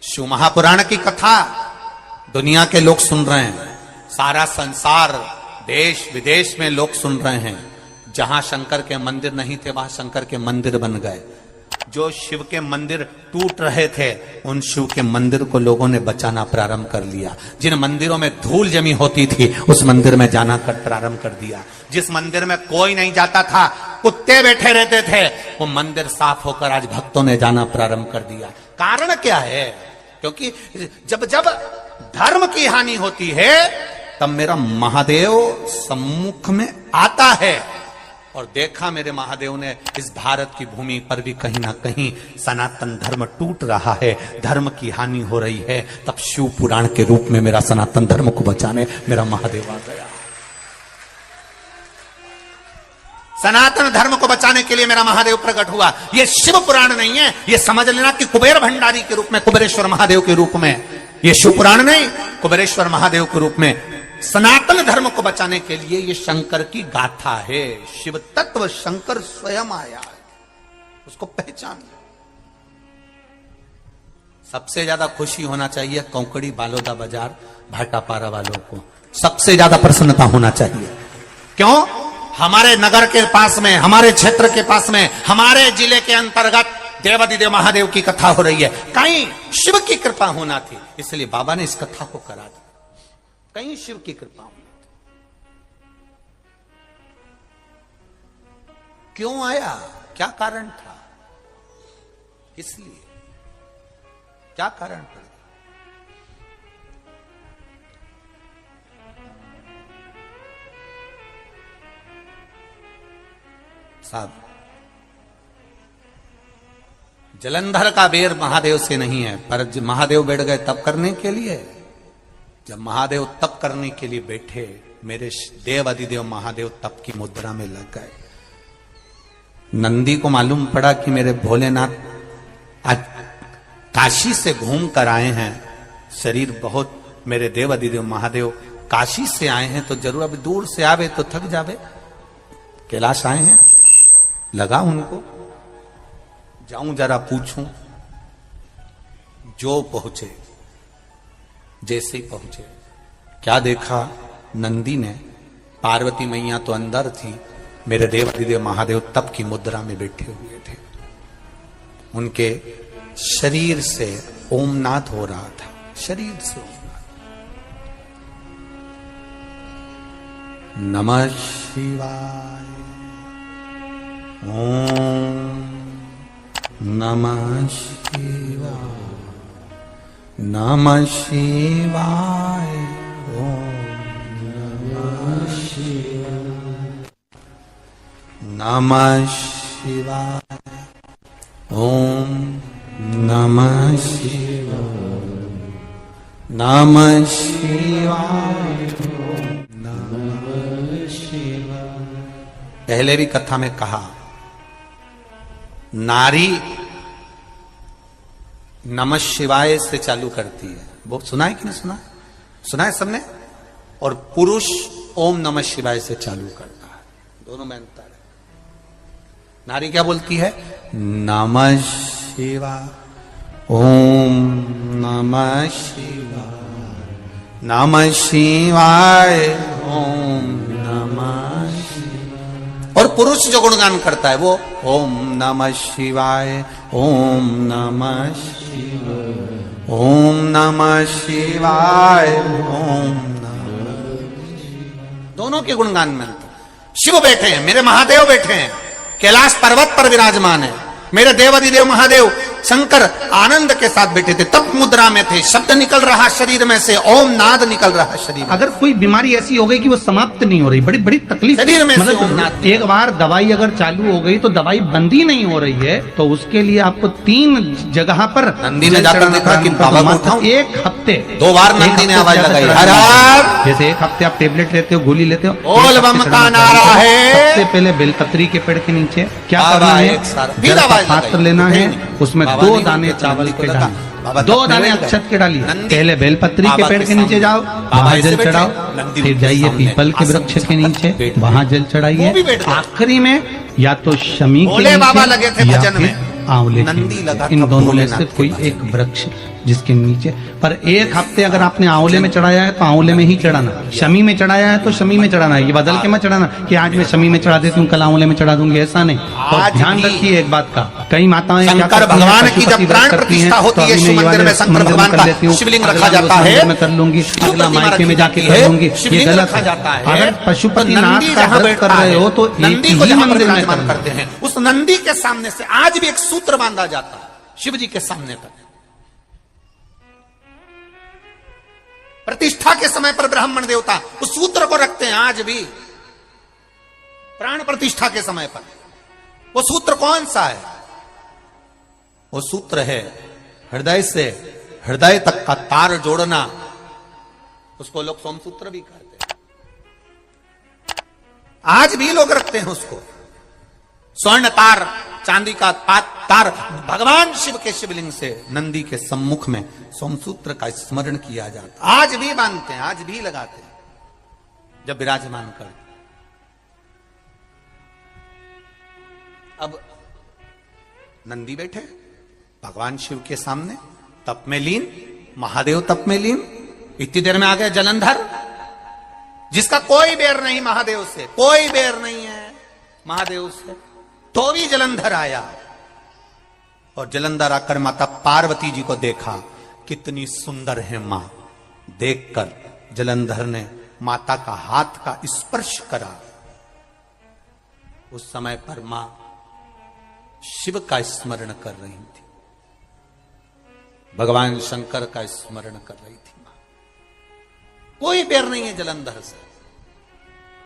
शिव महापुराण की कथा दुनिया के लोग सुन रहे हैं, सारा संसार देश विदेश में लोग सुन रहे हैं। जहां शंकर के मंदिर नहीं थे वहां शंकर के मंदिर बन गए। जो शिव के मंदिर टूट रहे थे उन शिव के मंदिर को लोगों ने बचाना प्रारंभ कर लिया। जिन मंदिरों में धूल जमी होती थी उस मंदिर में जाना प्रारंभ कर दिया। जिस मंदिर में कोई नहीं जाता था, कुत्ते बैठे रहते थे, वो मंदिर साफ होकर आज भक्तों ने जाना प्रारंभ कर दिया। कारण क्या है? क्योंकि जब जब धर्म की हानि होती है तब मेरा महादेव सम्मुख में आता है। और देखा मेरे महादेव ने इस भारत की भूमि पर भी कहीं ना कहीं सनातन धर्म टूट रहा है, धर्म की हानि हो रही है। तब शिव पुराण के रूप में मेरा सनातन धर्म को बचाने मेरा महादेव आ गया। सनातन धर्म को बचाने के लिए मेरा महादेव प्रकट हुआ। यह शिव पुराण नहीं है, यह समझ लेना कि कुबेर भंडारी के रूप में, कुबेरेश्वर महादेव के रूप में। यह शिव पुराण नहीं, कुबेरेश्वर महादेव के रूप में सनातन धर्म को बचाने के लिए यह शंकर की गाथा है। शिव तत्व शंकर स्वयं आया है, उसको पहचान। सबसे ज्यादा खुशी होना चाहिए कौकड़ी बालोदा बाजार भाटापारा वालों को, सबसे ज्यादा प्रसन्नता होना चाहिए। क्यों? हमारे नगर के पास में, हमारे क्षेत्र के पास में, हमारे जिले के अंतर्गत देवादिदेव महादेव की कथा हो रही है। कहीं शिव की कृपा होना थी, इसलिए बाबा ने इस कथा को करा दिया। कहीं शिव की कृपा होनी थी। क्यों आया? क्या कारण था? इसलिए क्या कारण था? साहब, जलंधर का बेर महादेव से नहीं है, पर जब महादेव बैठ गए तप करने के लिए, जब महादेव तप करने के लिए बैठे, मेरे देव अधिदेव महादेव तप की मुद्रा में लग गए। नंदी को मालूम पड़ा कि मेरे भोलेनाथ आज काशी से घूम कर आए हैं, शरीर बहुत, मेरे देव अधिदेव महादेव काशी से आए हैं तो जरूर अब दूर से आवे तो थक जावे, कैलाश आए हैं। लगा उनको जाऊं जरा पूछूं। जो पहुंचे, जैसे ही पहुंचे, क्या देखा? नंदी ने, पार्वती मैया तो अंदर थी, मेरे देवादिदेव महादेव तप की मुद्रा में बैठे हुए थे। उनके शरीर से ओमनाद हो रहा था, शरीर से ओमनाद। नमः शिवाय, ओम नमः शिवाय, नमः शिवाय, ओम नमः शिवाय, नमः शिवाय, ओम नमः शिवाय, नमः शिवाय, नमः शिवाय। पहले भी कथा में कहा, नारी नमः शिवाय से चालू करती है। वो सुना है कि नहीं सुना? सुना है सबने। और पुरुष ओम नमः शिवाय से चालू करता है, दोनों में अंतर है। नारी क्या बोलती है? नमः शिवाय, ओम नमः शिवाय, नमः शिवाय, ओम नमः शिवाय। और पुरुष जो गुणगान करता है वो ओम नमः शिवाय, ओम नमः शिवाय, ओम नमः शिवाय, ओम नमः शिवाय। दोनों के गुणगान में शिव बैठे हैं, मेरे महादेव बैठे हैं, कैलाश पर्वत पर विराजमान है। मेरे देवादिदेव महादेव शंकर आनंद के साथ बैठे थे, तप मुद्रा में थे, शब्द निकल रहा शरीर में से, ओम नाद निकल रहा शरीर। अगर कोई बीमारी ऐसी हो गई कि वो समाप्त नहीं हो रही, बड़ी बड़ी तकलीफ शरीर में से ओम मतलब नाद। एक बार दवाई अगर चालू हो गई तो दवाई बंद ही नहीं हो रही है, तो उसके लिए आपको 3 जगह पर नंदी ने जाकर देखा कि बाबा को उठाऊं? एक हफ्ते 2 बार नंदी ने आवाज लगाई, हर हर। जैसे एक हफ्ते आप टेबलेट लेते हो, गोली लेते हो, बोल बम का नारा है। सबसे पहले बेलपत्री के पेड़ के नीचे क्या करना है? जल का पात्र लेना है, उसमें 2 दाने चावल के डालिए, 2 दाने अक्षत के डालिए। पहले बेलपत्री के पेड़ के नीचे जाओ, वहां जल चढ़ाओ, फिर जाइए पीपल के वृक्ष के नीचे, वहां जल चढ़ाइए। आखिरी में या तो शमी के नीचे या फिर आंवले के नीचे, इन दोनों में से कोई एक वृक्ष जिसके नीचे। पर एक हफ्ते अगर आपने आंवले में चढ़ाया है तो आंवले में ही चढ़ाना, शमी में चढ़ाया है तो शमी में चढ़ाना। ये बदल के मत चढ़ाना कि आज मैं शमी में चढ़ा देती हूँ कल आंवले में चढ़ा दूंगी, ऐसा नहीं। और ध्यान रखिए एक बात का, कई माताएं शंकर भगवान की जब प्राण प्रतिष्ठा होती है शिव मंदिर में शंकर भगवान का शिवलिंग रखा जाता है, मैं कर लूंगी, अगला मायके में जाके कर लूंगी, ये गलत है। अगर पशुपतिनाथ का व्रत कर रहे हो तो नंदी को जहां विराजमान करते हैं, उस नंदी के सामने से आज भी एक सूत्र बांधा जाता है शिव जी के सामने तक। प्रतिष्ठा के समय पर ब्राह्मण देवता उस सूत्र को रखते हैं आज भी। प्राण प्रतिष्ठा के समय पर वो सूत्र कौन सा है? वो सूत्र है हृदय से हृदय तक का तार जोड़ना। उसको लोग सोमसूत्र भी कहते हैं, आज भी लोग रखते हैं उसको। स्वर्ण तार, चांदी का तार भगवान शिव के शिवलिंग से नंदी के सम्मुख में सोमसूत्र का स्मरण किया जाता, आज भी बांधते हैं, आज भी लगाते हैं जब विराजमान कर। अब नंदी बैठे भगवान शिव के सामने, तप में लीन, महादेव तप में लीन। इतनी देर में आ गए जलंधर, जिसका कोई बैर नहीं महादेव से, कोई बैर नहीं है महादेव से, तो भी जलंधर आया। और जलंधर आकर माता पार्वती जी को देखा, कितनी सुंदर है मां। देखकर जलंधर ने माता का हाथ का स्पर्श करा। उस समय पर मां शिव का स्मरण कर रही थी, भगवान शंकर का स्मरण कर रही थी मां। कोई बैर नहीं है जलंधर से।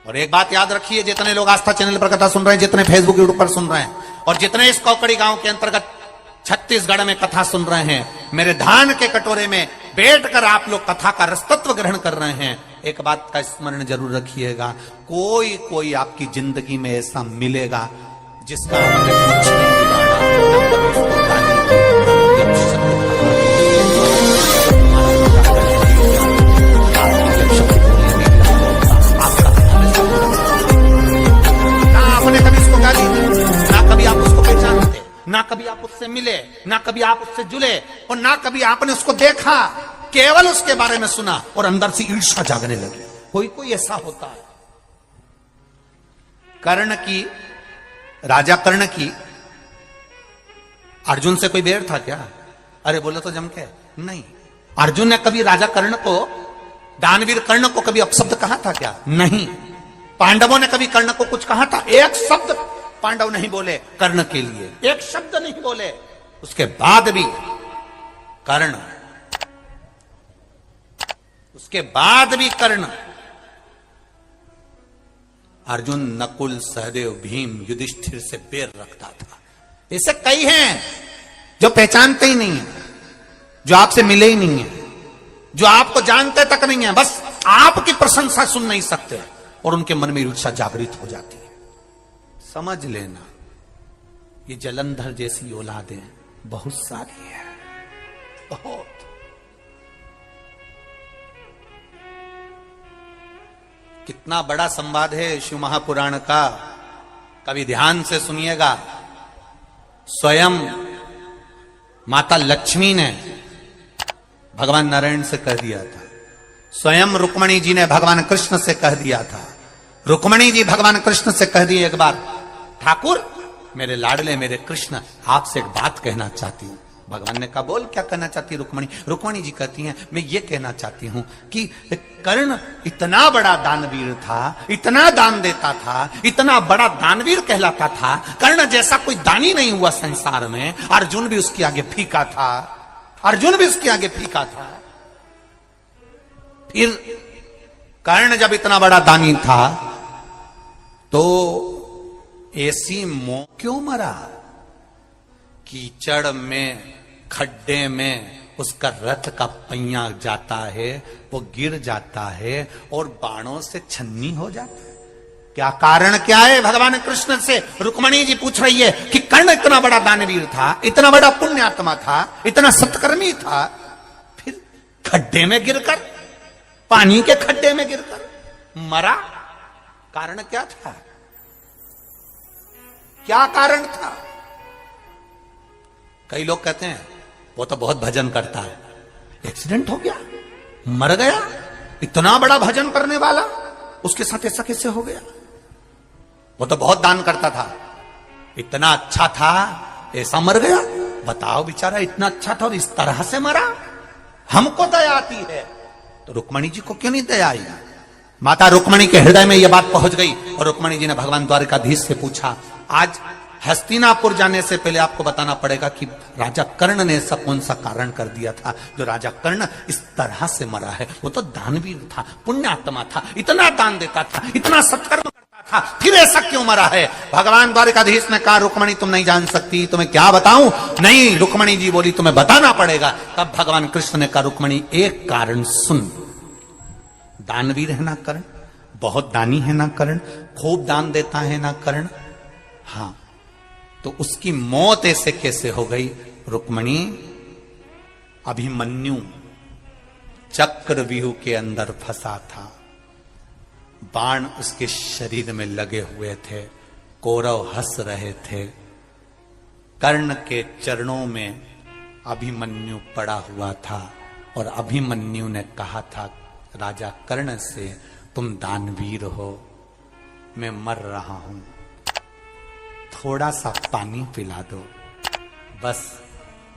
और एक बात याद रखिए, जितने लोग आस्था चैनल पर कथा सुन रहे हैं, जितने फेसबुक यूट्यूब पर सुन रहे हैं, और जितने इस कौकड़ी गांव के अंतर्गत छत्तीसगढ़ में कथा सुन रहे हैं, मेरे धान के कटोरे में बैठकर आप लोग कथा का रसतत्व ग्रहण कर रहे हैं, एक बात का स्मरण जरूर रखिएगा, कोई कोई आपकी जिंदगी में ऐसा मिलेगा जिसका आपने कुछ नहीं ना कभी आप उससे मिले, ना कभी आप उससे जुले, और ना कभी आपने उसको देखा, केवल उसके बारे में सुना और अंदर से ईर्ष्या जागने लगी। कोई कोई ऐसा होता है। कर्ण की, राजा कर्ण की अर्जुन से कोई बैर था क्या? अरे बोलो तो जम के नहीं। अर्जुन ने कभी राजा कर्ण को, दानवीर कर्ण को कभी अपशब्द कहा था क्या? नहीं। पांडवों ने कभी कर्ण को कुछ कहा था? एक शब्द पांडव नहीं बोले कर्ण के लिए, एक शब्द नहीं बोले। उसके बाद भी कर्ण, उसके बाद भी कर्ण, अर्जुन, नकुल, सहदेव, भीम, युधिष्ठिर से बैर रखता था। ऐसे कई हैं जो पहचानते ही नहीं है, जो आपसे मिले ही नहीं है, जो आपको जानते तक नहीं है, बस आपकी प्रशंसा सुन नहीं सकते और उनके मन में ईर्ष्या जागृत हो जाती है। समझ लेना, ये जलंधर जैसी औलादें बहुत सारी है, बहुत। कितना बड़ा संवाद है शिव महापुराण का, कभी ध्यान से सुनिएगा। स्वयं माता लक्ष्मी ने भगवान नारायण से कह दिया था, स्वयं रुक्मणी जी ने भगवान कृष्ण से कह दिया था। रुक्मणी जी भगवान कृष्ण से कह दिए एक बार, ठाकुर मेरे लाडले मेरे कृष्ण, आपसे एक बात कहना चाहती हूं। भगवान ने कहा, बोल क्या कहना चाहती रुक्मणी? रुक्मणी जी कहती हैं, मैं ये कहना चाहती हूं कि कर्ण इतना बड़ा दानवीर था, इतना दान देता था, इतना बड़ा दानवीर कहलाता था, कर्ण जैसा कोई दानी नहीं हुआ संसार में। अर्जुन भी उसके आगे फीका था, अर्जुन भी उसके आगे फीका था। फिर कर्ण जब इतना बड़ा दानी था तो ऐसी मौत क्यों मरा? कीचड़ में, खड्डे में उसका रथ का पहिया जाता है, वो गिर जाता है और बाणों से छन्नी हो जाता है। क्या कारण क्या है? भगवान कृष्ण से रुक्मणी जी पूछ रही है कि कर्ण इतना बड़ा दानवीर था, इतना बड़ा पुण्यात्मा था, इतना सत्कर्मी था, फिर खड्डे में गिरकर, पानी के खड्डे में गिरकर मरा। कारण क्या था? क्या कारण था? कई लोग कहते हैं वो तो बहुत भजन करता है, एक्सीडेंट हो गया, मर गया, इतना बड़ा भजन करने वाला, उसके साथ ऐसा कैसे हो गया? वो तो बहुत दान करता था, इतना अच्छा था, ऐसा मर गया। बताओ बेचारा इतना अच्छा था और इस तरह से मरा। हमको दया आती है तो रुक्मणी जी को क्यों नहीं दया आई? माता रुक्मणी के हृदय में यह बात पहुंच गई और रुक्मणी जी ने भगवान द्वारकाधीश से पूछा, आज हस्तिनापुर जाने से पहले आपको बताना पड़ेगा कि राजा कर्ण ने ऐसा कौन सा कारण कर दिया था जो राजा कर्ण इस तरह से मरा है। वो तो दानवीर था, पुण्यात्मा था, इतना दान देता था, इतना सत्कर्म करता था, फिर ऐसा क्यों मरा है? भगवान द्वारकाधीश ने कहा, रुक्मणी तुम नहीं जान सकती, तुम्हें क्या बताऊं? नहीं, रुक्मणी जी बोली तुम्हें बताना पड़ेगा। तब भगवान कृष्ण ने कहा, रुक्मणी एक कारण सुन। दानवीर है ना कर्ण, बहुत दानी है ना कर्ण, खूब दान देता है ना कर्ण, हाँ, तो उसकी मौत ऐसे कैसे हो गई? रुक्मणी, अभिमन्यु चक्रव्यूह के अंदर फंसा था, बाण उसके शरीर में लगे हुए थे, कौरव हंस रहे थे, कर्ण के चरणों में अभिमन्यु पड़ा हुआ था और अभिमन्यु ने कहा था राजा कर्ण से, तुम दानवीर हो, मैं मर रहा हूं, थोड़ा सा पानी पिला दो, बस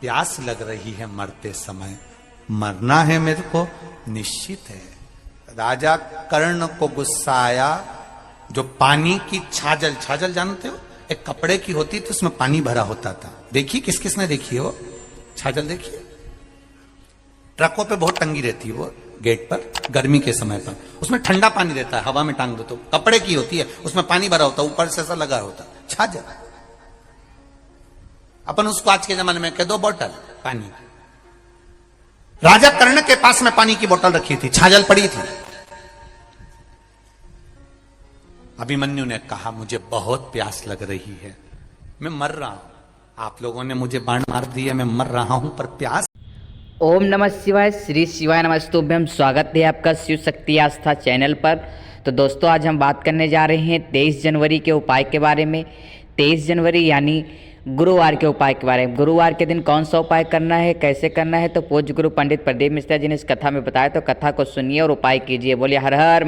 प्यास लग रही है मरते समय, मरना है मेरे को निश्चित है। राजा कर्ण को गुस्सा आया, जो पानी की छाजल, छाजल जानते हो, एक कपड़े की होती थी, उसमें पानी भरा होता था, देखिए किस किस ने देखी है वो छाजल? देखिए ट्रकों पे बहुत टंगी रहती है वो गेट पर, गर्मी के समय पर, उसमें ठंडा पानी रहता है, हवा में टांग दो तो, कपड़े की होती है, उसमें पानी भरा होता है, ऊपर से ऐसा लगा होता है, छाजल। अपन उसको आज के जमाने में कह दो बोतल पानी। राजा कर्ण के पास में पानी की बोतल रखी थी, छाजल पड़ी थी। अभिमन्यु ने कहा, मुझे बहुत प्यास लग रही है, मैं मर रहा हूं, आप लोगों ने मुझे बाण मार दिया, मैं मर रहा हूं, पर प्यास। ओम नमः शिवाय, श्री शिवाय नमस्तुभ्यम। स्वागत है आपका शिव शक्ति आस्था चैनल पर। तो दोस्तों, आज हम बात करने जा रहे हैं 23 जनवरी के उपाय के बारे में। 23 जनवरी यानी गुरुवार के उपाय के बारे में। गुरुवार के दिन कौन सा उपाय करना है, कैसे करना है, तो पूज्य गुरु पंडित प्रदीप मिश्रा जी ने इस कथा में बताया, तो कथा को सुनिए और उपाय कीजिए। बोलिए हर हर